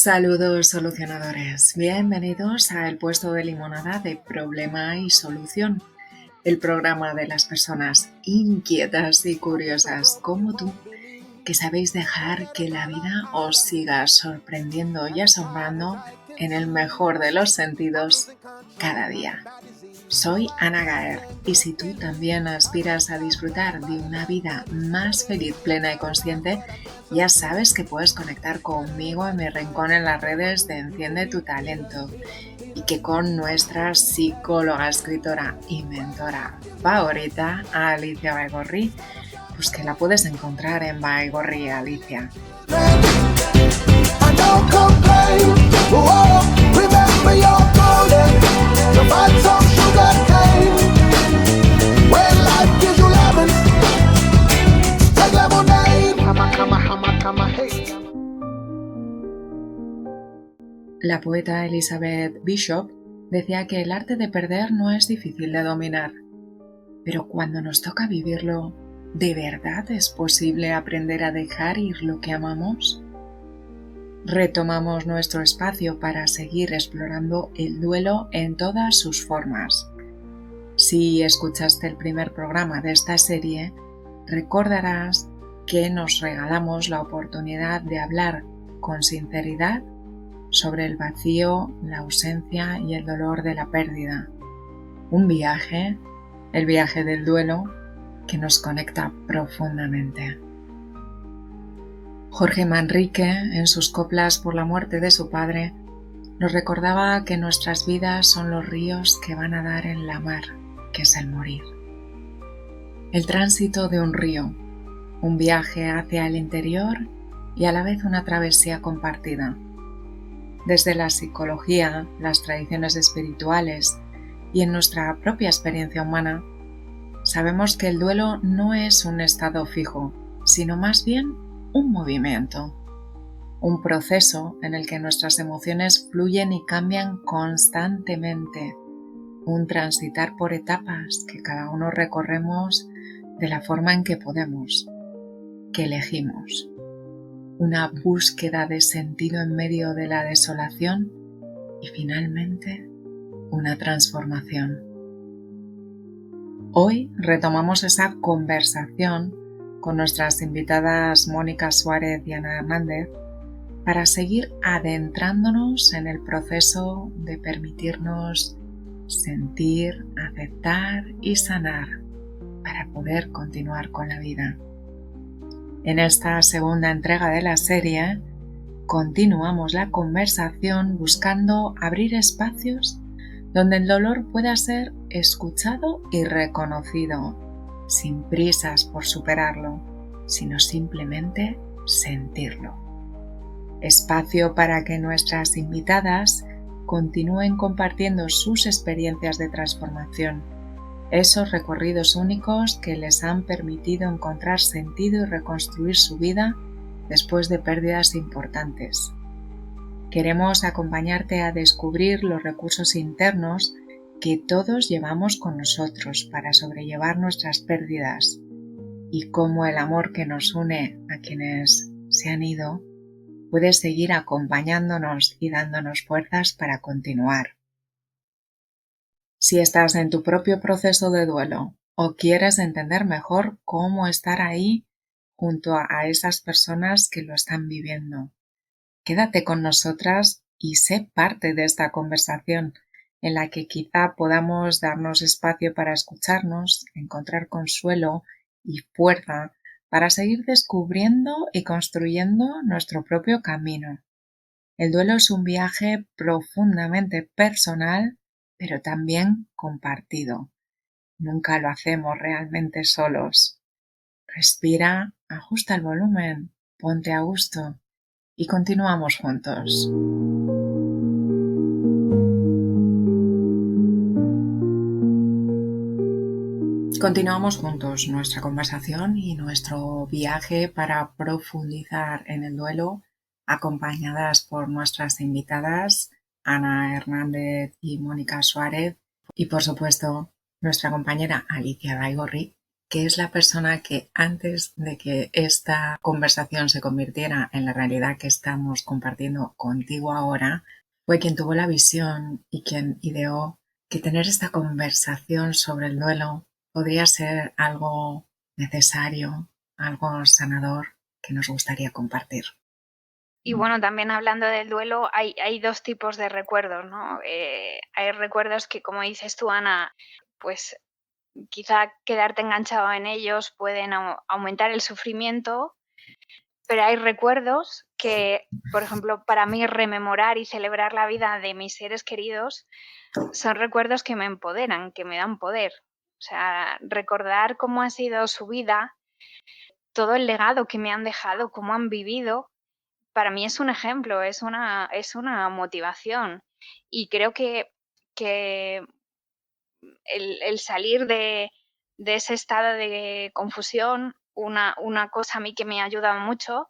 Saludos solucionadores, bienvenidos a El Puesto de Limonada de Problema y Solución, el programa de las personas inquietas y curiosas como tú, que sabéis dejar que la vida os siga sorprendiendo y asombrando en el mejor de los sentidos cada día. Soy Ana Gaer y si tú también aspiras a disfrutar de una vida más feliz, plena y consciente, ya sabes que puedes conectar conmigo en mi rincón en las redes de Enciende tu Talento y que con nuestra psicóloga, escritora y mentora favorita, Alicia Baigorri, pues que la puedes encontrar en Baigorri Alicia. La poeta Elizabeth Bishop decía que el arte de perder no es difícil de dominar, pero cuando nos toca vivirlo, ¿de verdad es posible aprender a dejar ir lo que amamos? Retomamos nuestro espacio para seguir explorando el duelo en todas sus formas. Si escuchaste el primer programa de esta serie, recordarás que nos regalamos la oportunidad de hablar con sinceridad sobre el vacío, la ausencia y el dolor de la pérdida. Un viaje, el viaje del duelo, que nos conecta profundamente. Jorge Manrique, en sus coplas por la muerte de su padre, nos recordaba que nuestras vidas son los ríos que van a dar en la mar, que es el morir. El tránsito de un río, un viaje hacia el interior y a la vez una travesía compartida. Desde la psicología, las tradiciones espirituales y en nuestra propia experiencia humana, sabemos que el duelo no es un estado fijo, sino más bien un movimiento, un proceso en el que nuestras emociones fluyen y cambian constantemente, un transitar por etapas que cada uno recorremos de la forma en que podemos, que elegimos. Una búsqueda de sentido en medio de la desolación y finalmente una transformación. Hoy retomamos esa conversación con nuestras invitadas Mónica Suárez y Ana Hernández para seguir adentrándonos en el proceso de permitirnos sentir, aceptar y sanar para poder continuar con la vida. En esta segunda entrega de la serie, continuamos la conversación buscando abrir espacios donde el dolor pueda ser escuchado y reconocido, sin prisas por superarlo, sino simplemente sentirlo. Espacio para que nuestras invitadas continúen compartiendo sus experiencias de transformación, esos recorridos únicos que les han permitido encontrar sentido y reconstruir su vida después de pérdidas importantes. Queremos acompañarte a descubrir los recursos internos que todos llevamos con nosotros para sobrellevar nuestras pérdidas y cómo el amor que nos une a quienes se han ido puede seguir acompañándonos y dándonos fuerzas para continuar. Si estás en tu propio proceso de duelo o quieres entender mejor cómo estar ahí junto a esas personas que lo están viviendo, quédate con nosotras y sé parte de esta conversación en la que quizá podamos darnos espacio para escucharnos, encontrar consuelo y fuerza para seguir descubriendo y construyendo nuestro propio camino. El duelo es un viaje profundamente personal, pero también compartido. Nunca lo hacemos realmente solos. Respira, ajusta el volumen, ponte a gusto y continuamos juntos. Continuamos juntos nuestra conversación y nuestro viaje para profundizar en el duelo, acompañadas por nuestras invitadas Ana Hernández y Mónica Suárez y por supuesto nuestra compañera Alicia Baigorri, que es la persona que antes de que esta conversación se convirtiera en la realidad que estamos compartiendo contigo ahora, fue quien tuvo la visión y quien ideó que tener esta conversación sobre el duelo podría ser algo necesario, algo sanador que nos gustaría compartir. Y bueno, también hablando del duelo, hay dos tipos de recuerdos, ¿no? Hay recuerdos que, como dices tú, Ana, pues quizá quedarte enganchado en ellos pueden aumentar el sufrimiento, pero hay recuerdos que, por ejemplo, para mí rememorar y celebrar la vida de mis seres queridos son recuerdos que me empoderan, que me dan poder. O sea, recordar cómo ha sido su vida, todo el legado que me han dejado, cómo han vivido, para mí es un ejemplo, es una motivación. Y creo que el salir de ese estado de confusión, una cosa a mí que me ha ayudado mucho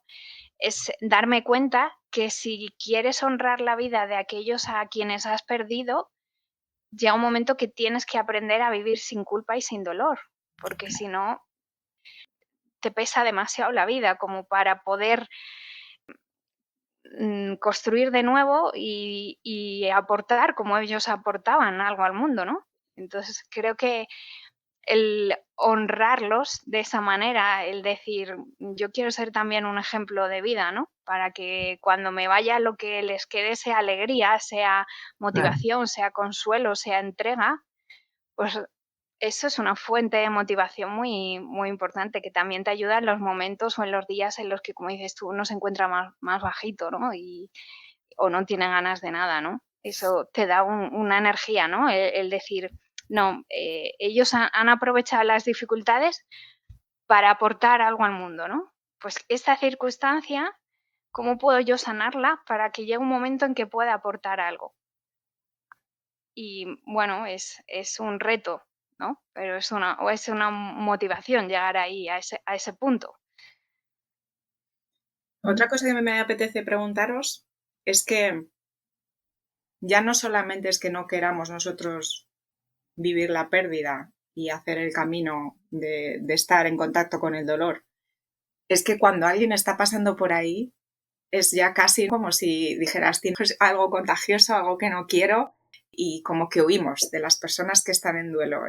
es darme cuenta que si quieres honrar la vida de aquellos a quienes has perdido, llega un momento que tienes que aprender a vivir sin culpa y sin dolor, porque si no, te pesa demasiado la vida como para poder construir de nuevo y aportar como ellos aportaban algo al mundo, ¿no? Entonces creo que el honrarlos de esa manera, el decir, yo quiero ser también un ejemplo de vida, ¿no? Para que cuando me vaya lo que les quede sea alegría, sea motivación, sea consuelo, sea entrega, pues eso es una fuente de motivación muy, muy importante que también te ayuda en los momentos o en los días en los que, como dices tú, uno se encuentra más bajito, ¿no? O no tiene ganas de nada, ¿no? Eso te da una energía, ¿no? El decir, no, ellos han aprovechado las dificultades para aportar algo al mundo, ¿no? Pues esta circunstancia, ¿cómo puedo yo sanarla para que llegue un momento en que pueda aportar algo? Y bueno, es un reto, ¿no? Pero es una motivación llegar ahí, a ese punto. Otra cosa que me apetece preguntaros es que ya no solamente es que no queramos nosotros vivir la pérdida y hacer el camino de estar en contacto con el dolor, es que cuando alguien está pasando por ahí, es ya casi como si dijeras, tienes algo contagioso, algo que no quiero, y como que huimos de las personas que están en duelo.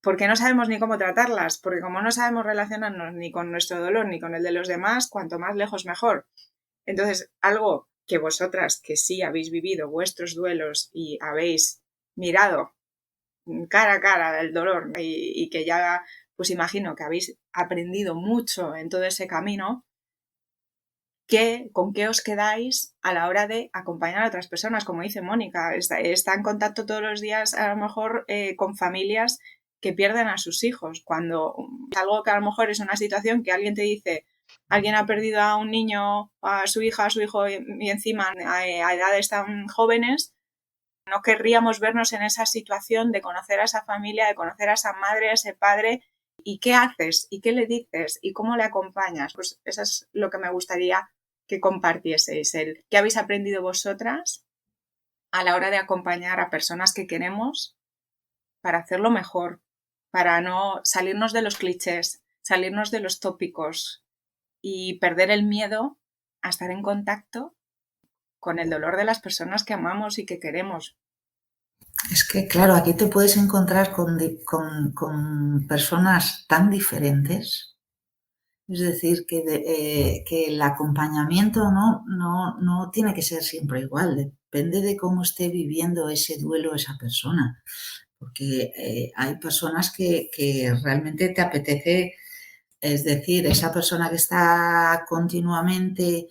Porque no sabemos ni cómo tratarlas, porque como no sabemos relacionarnos ni con nuestro dolor ni con el de los demás, cuanto más lejos mejor. Entonces, algo que vosotras que sí habéis vivido vuestros duelos y habéis mirado cara a cara el dolor y que ya pues imagino que habéis aprendido mucho en todo ese camino, ¿con qué os quedáis a la hora de acompañar a otras personas? Como dice Mónica, está en contacto todos los días a lo mejor con familias que pierden a sus hijos, cuando algo que a lo mejor es una situación que alguien te dice, alguien ha perdido a un niño, a su hija, a su hijo y encima a edades tan jóvenes, no querríamos vernos en esa situación de conocer a esa familia, de conocer a esa madre, a ese padre. ¿Y qué haces? ¿Y qué le dices? ¿Y cómo le acompañas? Pues eso es lo que me gustaría que compartieseis, el qué habéis aprendido vosotras a la hora de acompañar a personas que queremos para hacerlo mejor, para no salirnos de los clichés, salirnos de los tópicos y perder el miedo a estar en contacto con el dolor de las personas que amamos y que queremos. Es que, claro, aquí te puedes encontrar con personas tan diferentes. Es decir, que el acompañamiento no tiene que ser siempre igual, depende de cómo esté viviendo ese duelo esa persona. Porque hay personas que realmente te apetece, es decir, esa persona que está continuamente,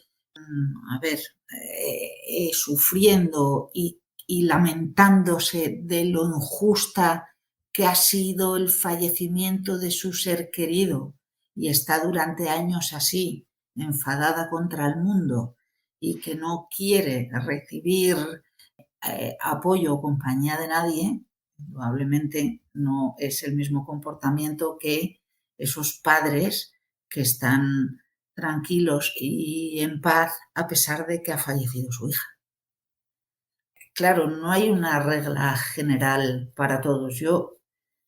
sufriendo y lamentándose de lo injusta que ha sido el fallecimiento de su ser querido y está durante años así, enfadada contra el mundo y que no quiere recibir apoyo o compañía de nadie, probablemente no es el mismo comportamiento que esos padres que están tranquilos y en paz a pesar de que ha fallecido su hija. Claro, no hay una regla general para todos. Yo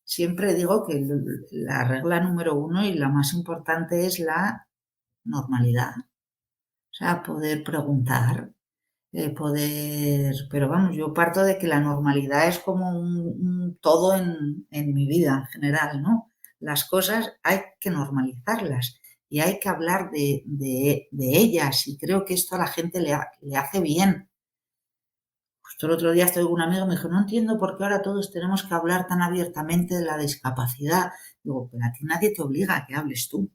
siempre digo que la regla número uno y la más importante es la normalidad. O sea, poder preguntar, pero vamos, yo parto de que la normalidad es como un todo en mi vida en general, ¿no? Las cosas hay que normalizarlas y hay que hablar de ellas, y creo que esto a la gente le hace bien. Justo el otro día estoy con un amigo y me dijo, no entiendo por qué ahora todos tenemos que hablar tan abiertamente de la discapacidad. Digo, pero a ti nadie te obliga a que hables tú.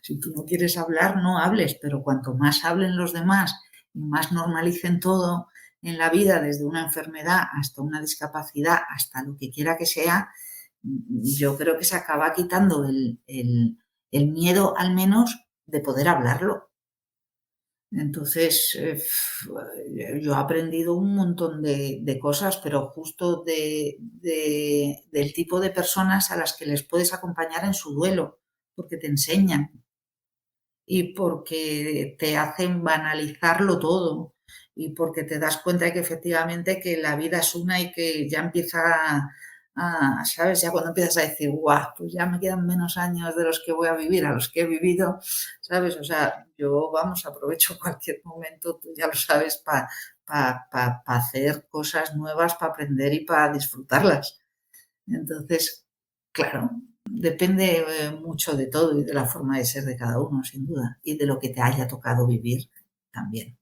Si tú no quieres hablar, no hables, pero cuanto más hablen los demás y más normalicen todo en la vida, desde una enfermedad hasta una discapacidad, hasta lo que quiera que sea, yo creo que se acaba quitando el miedo, al menos, de poder hablarlo. Entonces, yo he aprendido un montón de cosas, pero justo del tipo de personas a las que les puedes acompañar en su duelo, porque te enseñan y porque te hacen banalizarlo todo, y porque te das cuenta de que efectivamente que la vida es una y que ya empieza ¿sabes? Ya cuando empiezas a decir, guau, pues ya me quedan menos años de los que voy a vivir a los que he vivido, ¿sabes? O sea, yo, vamos, aprovecho cualquier momento, tú ya lo sabes, para hacer cosas nuevas, para aprender y para disfrutarlas. Entonces, claro, depende mucho de todo y de la forma de ser de cada uno, sin duda, y de lo que te haya tocado vivir también.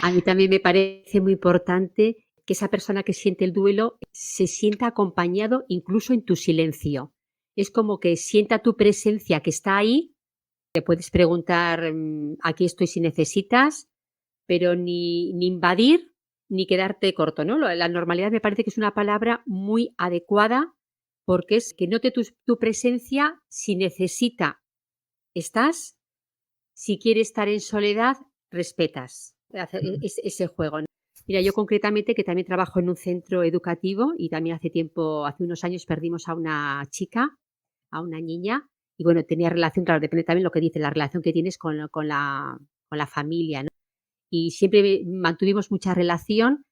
A mí también me parece muy importante que esa persona que siente el duelo se sienta acompañado incluso en tu silencio. Es como que sienta tu presencia, que está ahí. Te puedes preguntar, aquí estoy si necesitas, pero ni invadir ni quedarte corto, ¿no? La normalidad me parece que es una palabra muy adecuada, porque es que note tu presencia. Si necesita, estás. Si quiere estar en soledad, respetas. Ese juego, ¿no? Mira, yo concretamente, que también trabajo en un centro educativo, y también hace unos años perdimos a una chica, a una niña, y bueno, tenía relación, claro, depende también lo que dice, la relación que tienes con la familia, ¿no? Y siempre mantuvimos mucha relación,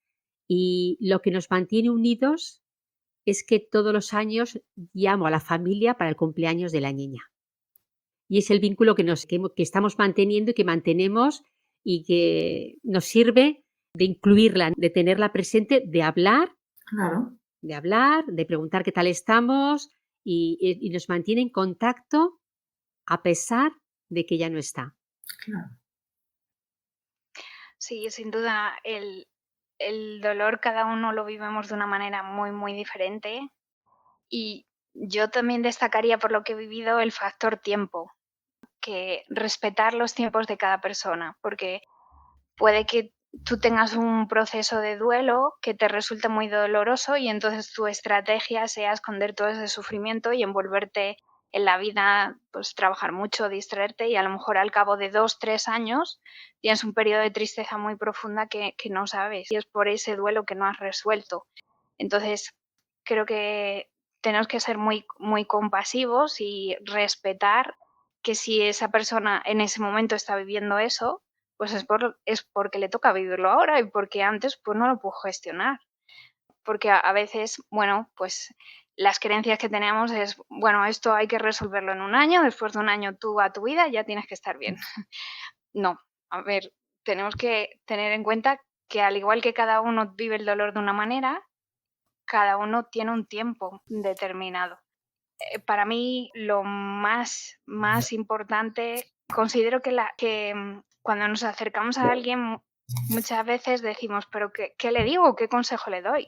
y lo que nos mantiene unidos es que todos los años llamo a la familia para el cumpleaños de la niña. Y es el vínculo que estamos manteniendo y que mantenemos, y que nos sirve de incluirla, de tenerla presente, Claro, de preguntar qué tal estamos, y nos mantiene en contacto a pesar de que ya no está. claro. Sí, sin duda, el dolor cada uno lo vivimos de una manera muy, muy diferente. Y yo también destacaría, por lo que he vivido, el factor tiempo, que respetar los tiempos de cada persona, porque puede que tú tengas un proceso de duelo que te resulte muy doloroso, y entonces tu estrategia sea esconder todo ese sufrimiento y envolverte en la vida, pues trabajar mucho, distraerte, y a lo mejor al cabo de 2, 3 años tienes un periodo de tristeza muy profunda que no sabes, y es por ese duelo que no has resuelto. Entonces, creo que tenemos que ser muy, muy compasivos y respetar que si esa persona en ese momento está viviendo eso, pues es porque le toca vivirlo ahora, y porque antes pues no lo pudo gestionar. Porque a veces, bueno, pues las creencias que tenemos es, bueno, esto hay que resolverlo en un año, después de un año tú a tu vida ya tienes que estar bien. No, a ver, tenemos que tener en cuenta que al igual que cada uno vive el dolor de una manera, cada uno tiene un tiempo determinado. Para mí lo más importante, considero que cuando nos acercamos a alguien muchas veces decimos, pero ¿qué le digo? ¿Qué consejo le doy?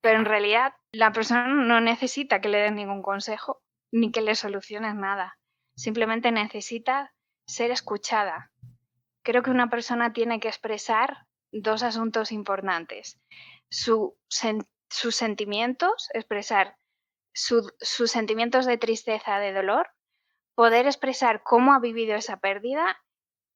Pero en realidad la persona no necesita que le des ningún consejo ni que le soluciones nada. Simplemente necesita ser escuchada. Creo que una persona tiene que expresar dos asuntos importantes: sus sentimientos, expresar sus sentimientos de tristeza, de dolor, poder expresar cómo ha vivido esa pérdida,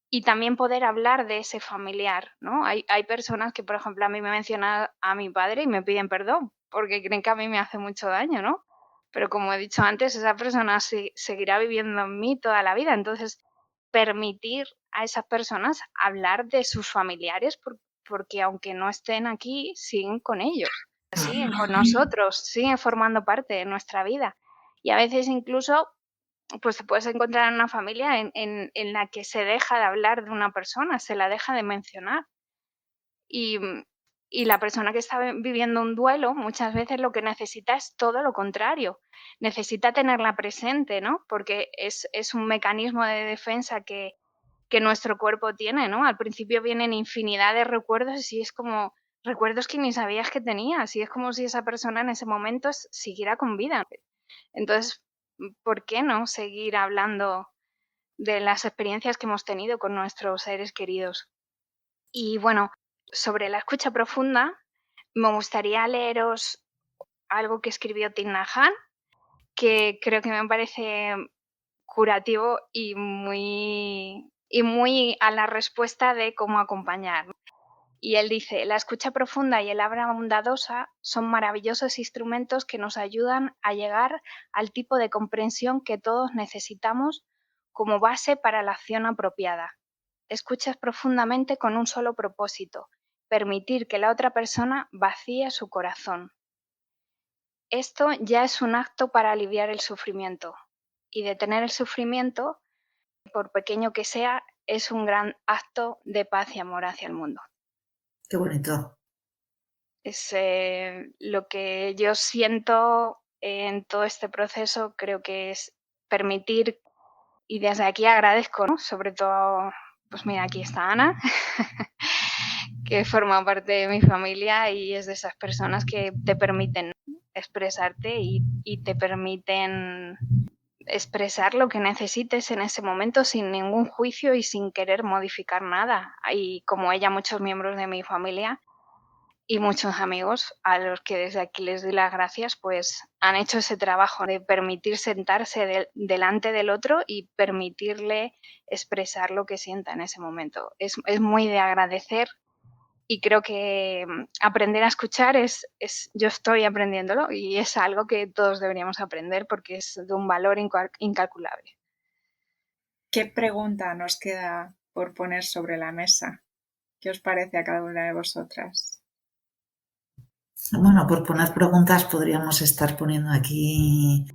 y también poder hablar de ese familiar, ¿no? Hay personas que, por ejemplo, a mí me mencionan a mi padre y me piden perdón porque creen que a mí me hace mucho daño, ¿no? Pero como he dicho antes, esa persona seguirá viviendo en mí toda la vida. Entonces, permitir a esas personas hablar de sus familiares, porque aunque no estén aquí, siguen con ellos. siguen con nosotros, siguen formando parte de nuestra vida. Y a veces incluso, pues te puedes encontrar en una familia en la que se deja de hablar de una persona, se la deja de mencionar. Y, y la persona que está viviendo un duelo muchas veces lo que necesita es todo lo contrario. Necesita tenerla presente, ¿no? Porque es un mecanismo de defensa que nuestro cuerpo tiene, ¿no? Al principio vienen infinidad de recuerdos y es como recuerdos que ni sabías que tenías y es como si esa persona en ese momento siguiera con vida. Entonces, ¿por qué no seguir hablando de las experiencias que hemos tenido con nuestros seres queridos? Y bueno, sobre la escucha profunda, me gustaría leeros algo que escribió Thich Nhat Hanh, que creo que me parece curativo y muy a la respuesta de cómo acompañar. Y él dice, la escucha profunda y el habla bondadosa son maravillosos instrumentos que nos ayudan a llegar al tipo de comprensión que todos necesitamos como base para la acción apropiada. Escuchas profundamente con un solo propósito, permitir que la otra persona vacíe su corazón. Esto ya es un acto para aliviar el sufrimiento. Y detener el sufrimiento, por pequeño que sea, es un gran acto de paz y amor hacia el mundo. Qué bonito. Es lo que yo siento en todo este proceso, creo que es permitir, y desde aquí agradezco, ¿no? Sobre todo, pues mira, aquí está Ana, que forma parte de mi familia y es de esas personas que te permiten expresarte y te permiten expresar lo que necesites en ese momento sin ningún juicio y sin querer modificar nada. Y como ella, muchos miembros de mi familia y muchos amigos a los que desde aquí les doy las gracias, pues han hecho ese trabajo de permitir sentarse delante del otro y permitirle expresar lo que sienta en ese momento. Es muy de agradecer y creo que aprender a escuchar yo estoy aprendiéndolo y es algo que todos deberíamos aprender porque es de un valor incalculable. ¿Qué pregunta nos queda por poner sobre la mesa? ¿Qué os parece a cada una de vosotras? Bueno, por poner preguntas podríamos estar poniendo aquí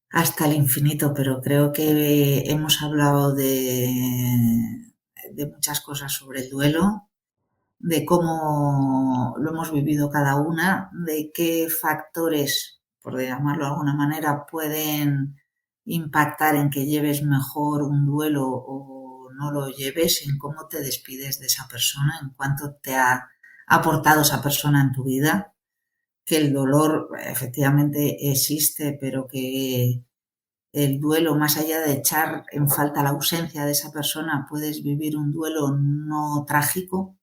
hasta el infinito, pero creo que hemos hablado de muchas cosas sobre el duelo, de cómo lo hemos vivido cada una, de qué factores, por llamarlo de alguna manera, pueden impactar en que lleves mejor un duelo o no lo lleves, en cómo te despides de esa persona, en cuánto te ha aportado esa persona en tu vida, que el dolor efectivamente existe, pero que el duelo, más allá de echar en falta la ausencia de esa persona, puedes vivir un duelo no trágico,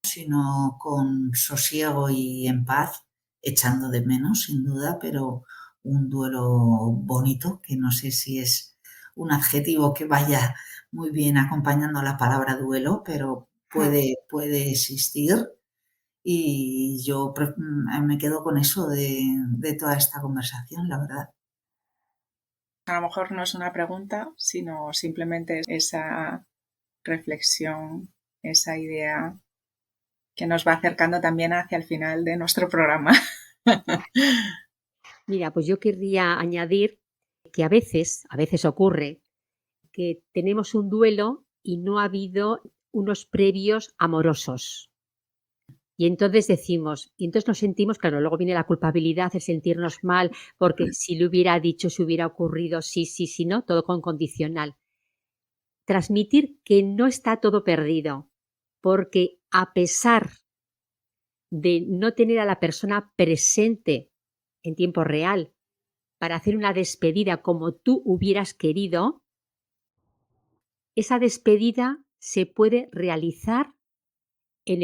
sino con sosiego y en paz, echando de menos, sin duda, pero un duelo bonito, que no sé si es un adjetivo que vaya muy bien acompañando la palabra duelo, pero puede existir. Y yo me quedo con eso de toda esta conversación, la verdad. A lo mejor no es una pregunta, sino simplemente esa reflexión, esa idea que nos va acercando también hacia el final de nuestro programa. Mira, pues yo querría añadir que a veces ocurre que tenemos un duelo y no ha habido unos previos amorosos. Y entonces nos sentimos, claro, luego viene la culpabilidad, el sentirnos mal, porque si le hubiera dicho, si hubiera ocurrido, sí, no, todo con condicional. Transmitir que no está todo perdido, porque a pesar de no tener a la persona presente en tiempo real para hacer una despedida como tú hubieras querido, esa despedida se puede realizar en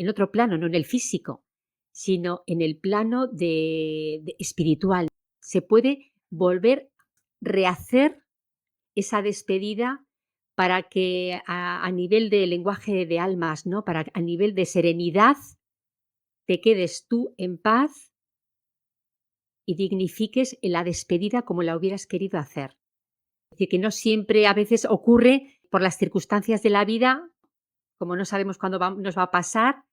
otro plano, no en el físico, sino en el plano de espiritual. Se puede volver rehacer esa despedida para que a nivel de lenguaje de almas, ¿no? Para a nivel de serenidad te quedes tú en paz y dignifiques en la despedida como la hubieras querido hacer. Es decir, que no siempre, a veces ocurre por las circunstancias de la vida, como no sabemos cuándo nos va a pasar,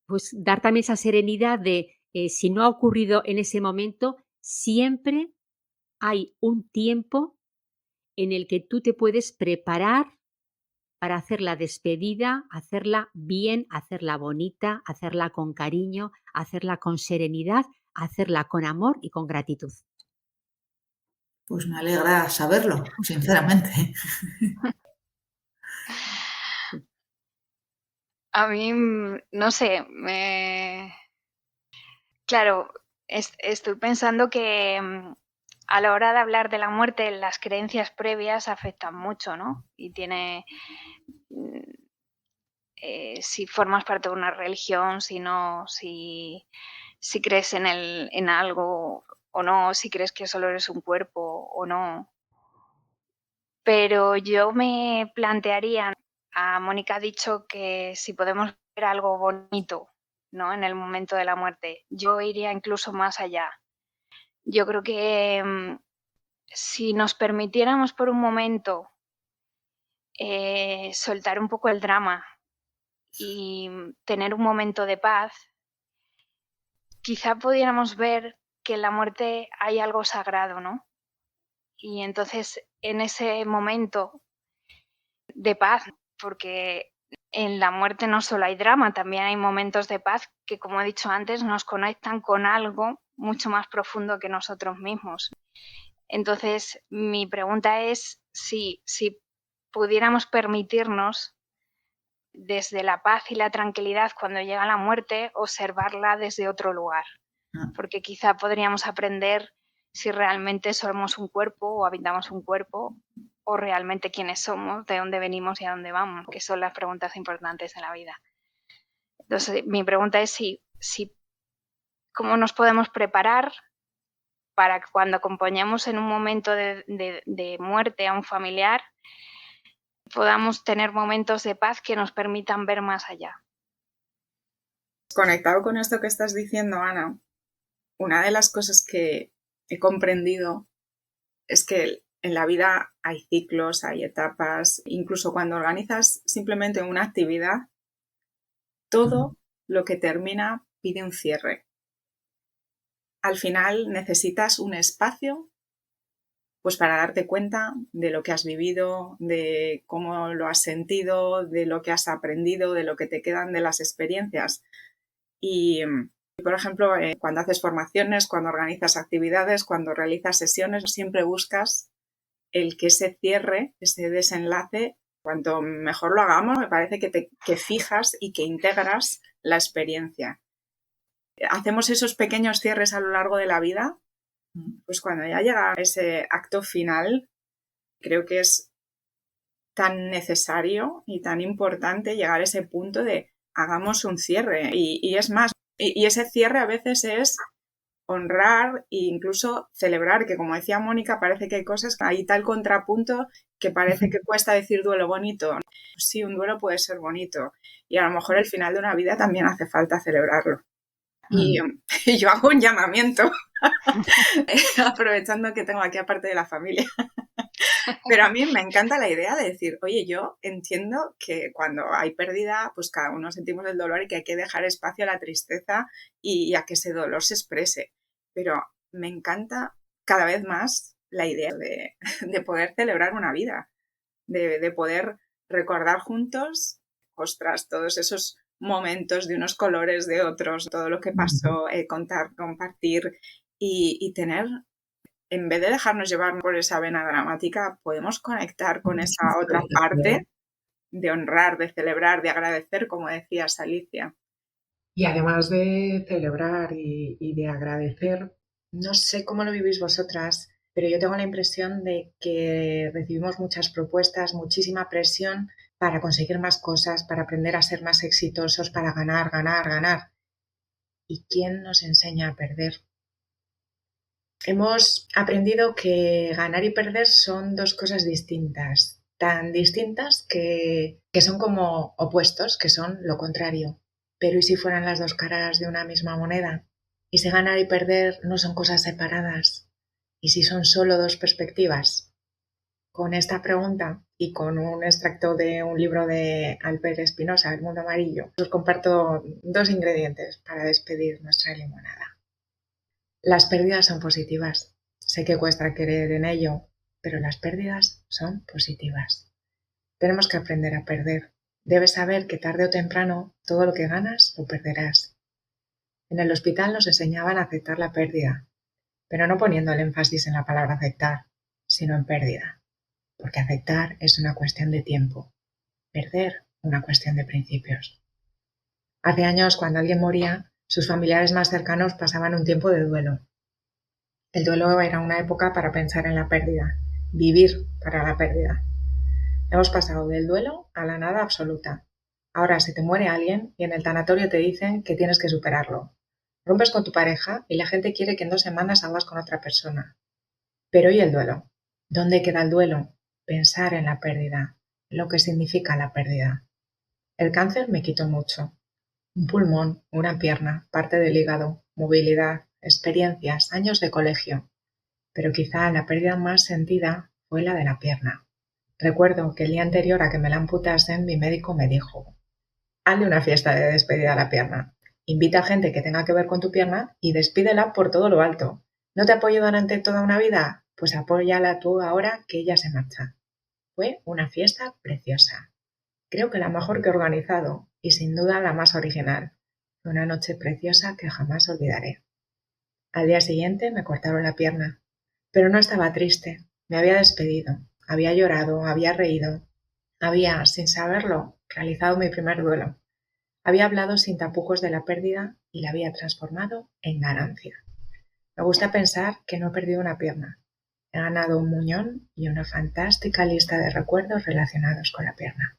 Pues dar también esa serenidad de, si no ha ocurrido en ese momento, siempre hay un tiempo en el que tú te puedes preparar para hacer la despedida, hacerla bien, hacerla bonita, hacerla con cariño, hacerla con serenidad, hacerla con amor y con gratitud. Pues me alegra saberlo, sinceramente. A mí, no sé, claro, estoy pensando que a la hora de hablar de la muerte, las creencias previas afectan mucho, ¿no? Y mm, si formas parte de una religión, si no, si crees en algo o no, si crees que solo eres un cuerpo o no. Pero yo me plantearía, a Mónica ha dicho que si podemos ver algo bonito, ¿no? En el momento de la muerte, yo iría incluso más allá. Yo creo que si nos permitiéramos por un momento soltar un poco el drama y tener un momento de paz, quizá pudiéramos ver que en la muerte hay algo sagrado, ¿no? Y entonces en ese momento de paz, porque en la muerte no solo hay drama, también hay momentos de paz que, como he dicho antes, nos conectan con algo mucho más profundo que nosotros mismos. Entonces, mi pregunta es si pudiéramos permitirnos, desde la paz y la tranquilidad cuando llega la muerte, observarla desde otro lugar, porque quizá podríamos aprender si realmente somos un cuerpo o habitamos un cuerpo, o realmente quiénes somos, de dónde venimos y a dónde vamos, que son las preguntas importantes de la vida. Entonces, mi pregunta es cómo nos podemos preparar para que cuando acompañemos en un momento de muerte a un familiar, podamos tener momentos de paz que nos permitan ver más allá. Conectado con esto que estás diciendo, Ana, una de las cosas que he comprendido es que en la vida hay ciclos, hay etapas, incluso cuando organizas simplemente una actividad, todo lo que termina pide un cierre. Al final necesitas un espacio pues para darte cuenta de lo que has vivido, de cómo lo has sentido, de lo que has aprendido, de lo que te quedan de las experiencias. Y, por ejemplo, cuando haces formaciones, cuando organizas actividades, cuando realizas sesiones, siempre buscas el que ese cierre, ese desenlace, cuanto mejor lo hagamos, me parece que fijas y que integras la experiencia. Hacemos esos pequeños cierres a lo largo de la vida, pues cuando ya llega ese acto final, creo que es tan necesario y tan importante llegar a ese punto de hagamos un cierre. Y es más, y ese cierre a veces es honrar e incluso celebrar, que como decía Mónica, parece que hay cosas, hay tal contrapunto que parece que cuesta decir duelo bonito. Sí, un duelo puede ser bonito y a lo mejor el final de una vida también hace falta celebrarlo. Y yo hago un llamamiento, aprovechando que tengo aquí aparte de la familia. Pero a mí me encanta la idea de decir, oye, yo entiendo que cuando hay pérdida, pues cada uno sentimos el dolor y que hay que dejar espacio a la tristeza y a que ese dolor se exprese. Pero me encanta cada vez más la idea de poder celebrar una vida, de poder recordar juntos, ostras, todos esos momentos de unos colores, de otros, todo lo que pasó, contar, compartir y tener, en vez de dejarnos llevar por esa vena dramática, podemos conectar con esa otra parte de honrar, de celebrar, de agradecer, como decías, Alicia. Y además de celebrar y de agradecer, no sé cómo lo vivís vosotras, pero yo tengo la impresión de que recibimos muchas propuestas, muchísima presión para conseguir más cosas, para aprender a ser más exitosos, para ganar, ganar, ganar. ¿Y quién nos enseña a perder? Hemos aprendido que ganar y perder son dos cosas distintas, tan distintas que son como opuestos, que son lo contrario. Pero ¿y si fueran las dos caras de una misma moneda? ¿Y si ganar y perder no son cosas separadas? ¿Y si son solo dos perspectivas? Con esta pregunta y con un extracto de un libro de Albert Espinosa, El mundo amarillo, os comparto 2 ingredientes para despedir nuestra limonada. Las pérdidas son positivas. Sé que cuesta creer en ello, pero las pérdidas son positivas. Tenemos que aprender a perder. Debes saber que tarde o temprano todo lo que ganas lo perderás. En el hospital nos enseñaban a aceptar la pérdida, pero no poniendo el énfasis en la palabra aceptar, sino en pérdida, porque aceptar es una cuestión de tiempo, perder una cuestión de principios. Hace años, cuando alguien moría, sus familiares más cercanos pasaban un tiempo de duelo. El duelo era una época para pensar en la pérdida, vivir para la pérdida. Hemos pasado del duelo a la nada absoluta. Ahora se te muere alguien y en el tanatorio te dicen que tienes que superarlo. Rompes con tu pareja y la gente quiere que en 2 semanas salgas con otra persona. Pero ¿y el duelo? ¿Dónde queda el duelo? Pensar en la pérdida, lo que significa la pérdida. El cáncer me quitó mucho. Un pulmón, una pierna, parte del hígado, movilidad, experiencias, años de colegio. Pero quizá la pérdida más sentida fue la de la pierna. Recuerdo que el día anterior a que me la amputasen, mi médico me dijo: hazle una fiesta de despedida a la pierna. Invita a gente que tenga que ver con tu pierna y despídela por todo lo alto. ¿No te apoyo durante toda una vida? Pues apóyala tú ahora que ella se marcha. Fue una fiesta preciosa. Creo que la mejor que he organizado y sin duda la más original. Fue una noche preciosa que jamás olvidaré. Al día siguiente me cortaron la pierna, pero no estaba triste. Me había despedido, había llorado, había reído. Había, sin saberlo, realizado mi primer duelo. Había hablado sin tapujos de la pérdida y la había transformado en ganancia. Me gusta pensar que no he perdido una pierna. He ganado un muñón y una fantástica lista de recuerdos relacionados con la pierna.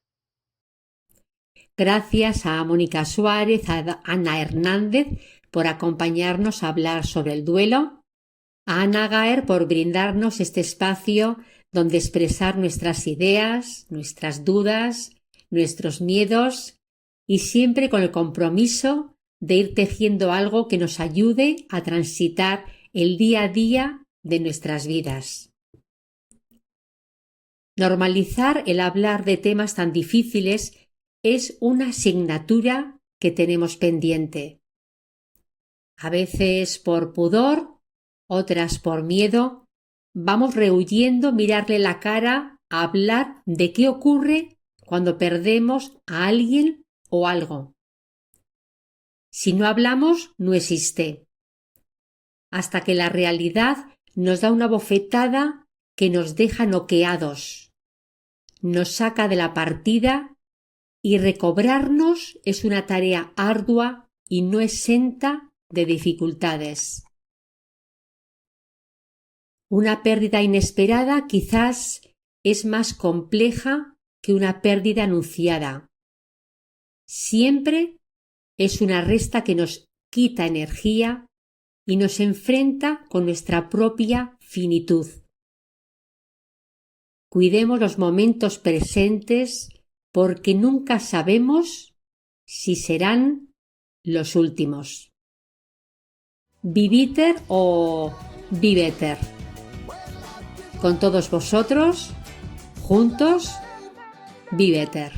Gracias a Mónica Suárez, a Ana Hernández por acompañarnos a hablar sobre el duelo, a Ana Gaer por brindarnos este espacio donde expresar nuestras ideas, nuestras dudas, nuestros miedos y siempre con el compromiso de ir tejiendo algo que nos ayude a transitar el día a día de nuestras vidas. Normalizar el hablar de temas tan difíciles es una asignatura que tenemos pendiente. A veces por pudor, otras por miedo, vamos rehuyendo mirarle la cara a hablar de qué ocurre cuando perdemos a alguien o algo. Si no hablamos, no existe. Hasta que la realidad nos da una bofetada que nos deja noqueados, nos saca de la partida y recobrarnos es una tarea ardua y no exenta de dificultades. Una pérdida inesperada quizás es más compleja que una pérdida anunciada. Siempre es una resta que nos quita energía y nos enfrenta con nuestra propia finitud. Cuidemos los momentos presentes porque nunca sabemos si serán los últimos. Viviter o Viveter. Con todos vosotros, juntos, Viveter.